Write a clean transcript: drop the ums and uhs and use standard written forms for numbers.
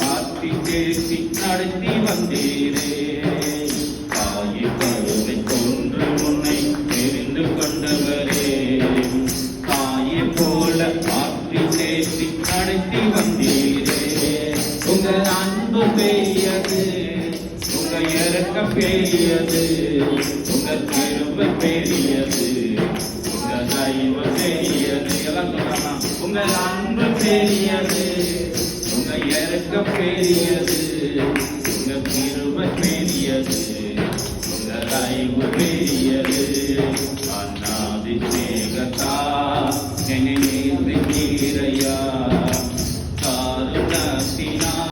ஆற்றி தேற்றி நடத்தி வந்தீரே. தாயை கருவை கொன்று உன்னை தெரிந்து கொண்டவரே. தாயை போல ஆற்றி தேற்றி நடத்தி வந்தீரே. உங்கள் அன்பு பெரியது, உங்கள் இறக்கம் பெரியது, உங்கள் கிருபை பெரியது, உங்கள் தயவு பெரியது. எல்லாம் சொல்லலாம். உங்கள் அன்பு பெரியது, உங்கள் இறக்கம் பெரியது, உங்கள் கிருபை பெரியது, உங்கள் தயவு பெரியது. அண்ணாதி சேகத்தா என்னை